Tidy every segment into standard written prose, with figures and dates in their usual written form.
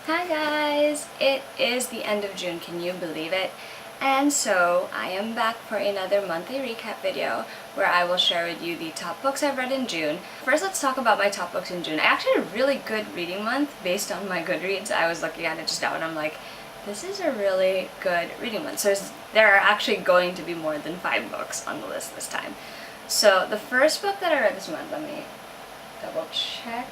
Hi guys! It is the end of June, can you believe it? And so I am back for another monthly recap video where I will share with you the top books I've read in June. First, let's talk about my top books in June. I actually had a really good reading month based on my Goodreads. I was looking at it just now and I'm like, this is a really good reading month. So there are actually going to be more than 5 books on the list this time. So the first book that I read this month, let me double check.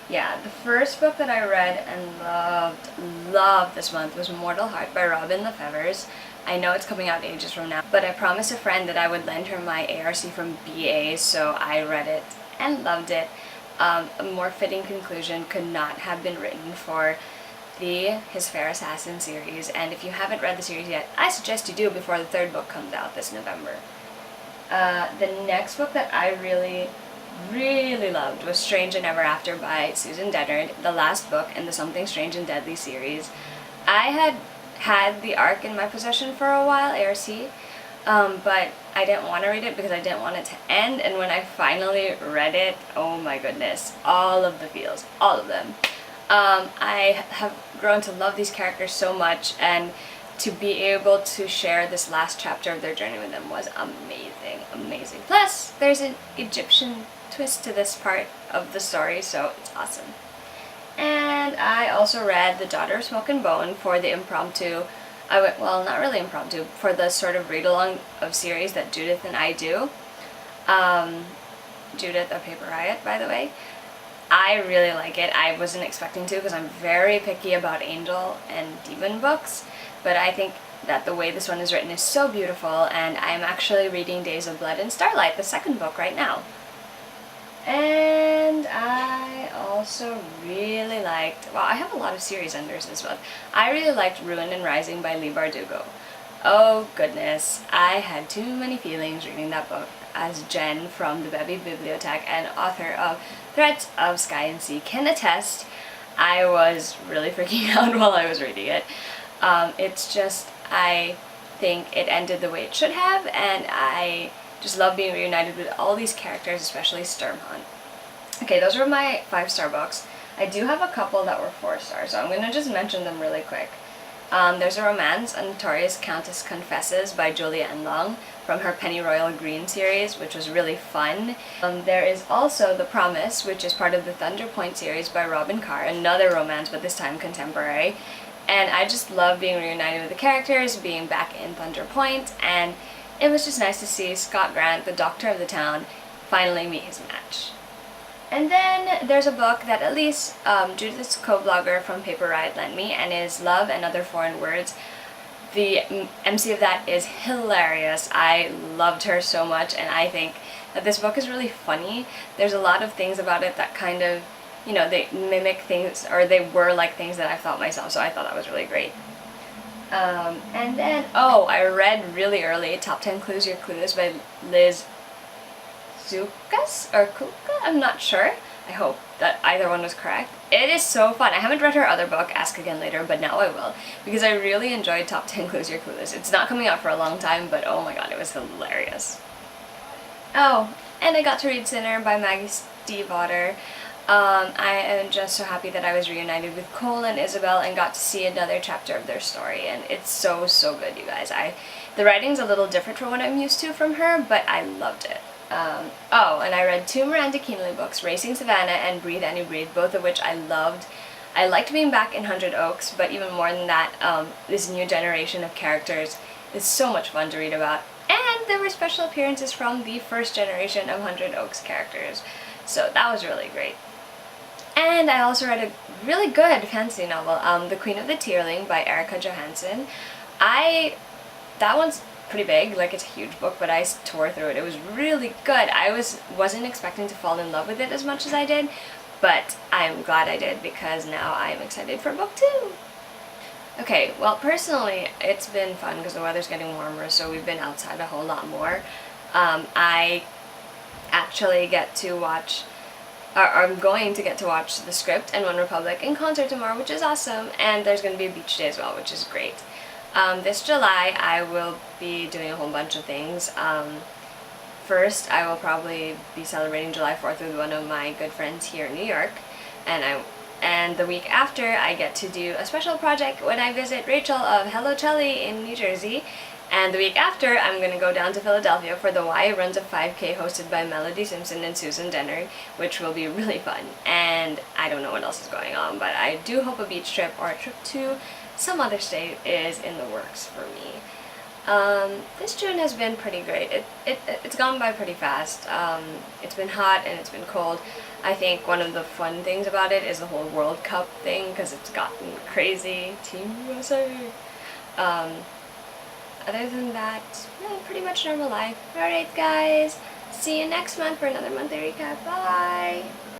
Yeah, the first book that I read and loved this month was Mortal Heart by Robin Lefevers. I know it's coming out ages from now, but I promised a friend that I would lend her my ARC from BA, so I read it and loved it. A more fitting conclusion could not have been written for the His Fair Assassin series, and if you haven't read the series yet, I suggest you do before the 3rd book comes out this November. The next book that I really loved was Strange and Ever After by Susan Dennard, the last book in the Something Strange and Deadly series. I had the ARC in my possession for a while, ARC, but I didn't want to read it because I didn't want it to end, and when I finally read it, oh my goodness, all of the feels, all of them. I have grown to love these characters so much, and to be able to share this last chapter of their journey with them was amazing. Plus, there's an Egyptian twist to this part of the story, so it's awesome. And I also read The Daughter of Smoke and Bone for the impromptu, well, not really impromptu, for the sort of read-along of series that Judith and I do. Judith of Paper Riot, by the way. I really like it. I wasn't expecting to because I'm very picky about angel and demon books, but I think that the way this one is written is so beautiful, and I'm actually reading Days of Blood and Starlight, the 2nd book, right now. And I also really liked, well, I have a lot of series enders this month. I really liked Ruin and Rising by Leigh Bardugo. Oh goodness, I had too many feelings reading that book, as Jen from the Bevy Bibliothèque and author of Threats of Sky and Sea can attest. I was really freaking out while I was reading it. It's just, I think it ended the way it should have, and I just love being reunited with all these characters, especially Sturmhond. Okay, those were my 5-star books. I do have a couple that were 4 stars, so I'm going to just mention them really quick. There's a romance, A Notorious Countess Confesses by Julia Enlong from her Pennyroyal Green series, which was really fun. There is also The Promise, which is part of the Thunder Point series by Robin Carr, another romance, but this time contemporary. And I just love being reunited with the characters, being back in Thunder Point, and it was just nice to see Scott Grant, the doctor of the town, finally meet his match. And then there's a book that at least Judith's co-blogger from Paper Riot lent me, and is Love and Other Foreign Words. The MC of that is hilarious. I loved her so much, and I think that this book is really funny. There's a lot of things about it that kind of, you know, they mimic things, or they were like things that I thought myself, so I thought that was really great. And then, I read really early Top 10 Clues Your Clues by Liz Zukas or Kuka? I'm not sure. I hope that either one was correct. It is so fun. I haven't read her other book, Ask Again Later, but now I will, because I really enjoyed Top 10 Clues Your Clues. It's not coming out for a long time, but oh my god, it was hilarious. Oh, and I got to read Sinner by Maggie Stiefvater. I am just so happy that I was reunited with Cole and Isabel and got to see another chapter of their story, and it's so good, you guys. The writing's a little different from what I'm used to from her, but I loved it. And I read 2 Miranda Keenly books, Racing Savannah and Breathe Annie Breathe, both of which I loved. I liked being back in 100 Oaks, but even more than that, this new generation of characters is so much fun to read about. And there were special appearances from the first generation of 100 Oaks characters, so that was really great. And I also read a really good fantasy novel, The Queen of the Tearling by Erica Johansson. That one's pretty big, like it's a huge book, but I tore through it. It was really good. I wasn't expecting to fall in love with it as much as I did, but I'm glad I did, because now I'm excited for book 2. Okay, well, personally, it's been fun because the weather's getting warmer, so we've been outside a whole lot more. I actually get to watch, or I'm going to get to watch The Script and One Republic in concert tomorrow, which is awesome, and there's going to be a beach day as well, which is great. This July, I will be doing a whole bunch of things. First, I will probably be celebrating July 4th with one of my good friends here in New York, and And the week after, I get to do a special project when I visit Rachel of Hello Chelly in New Jersey. And the week after, I'm going to go down to Philadelphia for the Why Runs a 5K hosted by Melody Simpson and Susan Denner, which will be really fun. And I don't know what else is going on, but I do hope a beach trip or a trip to some other state is in the works for me. This June has been pretty great. It's gone by pretty fast. It's been hot and it's been cold. I think one of the fun things about it is the whole World Cup thing, because it's gotten crazy. Team USA! Other than that, yeah, pretty much normal life. Alright guys, see you next month for another monthly recap. Bye!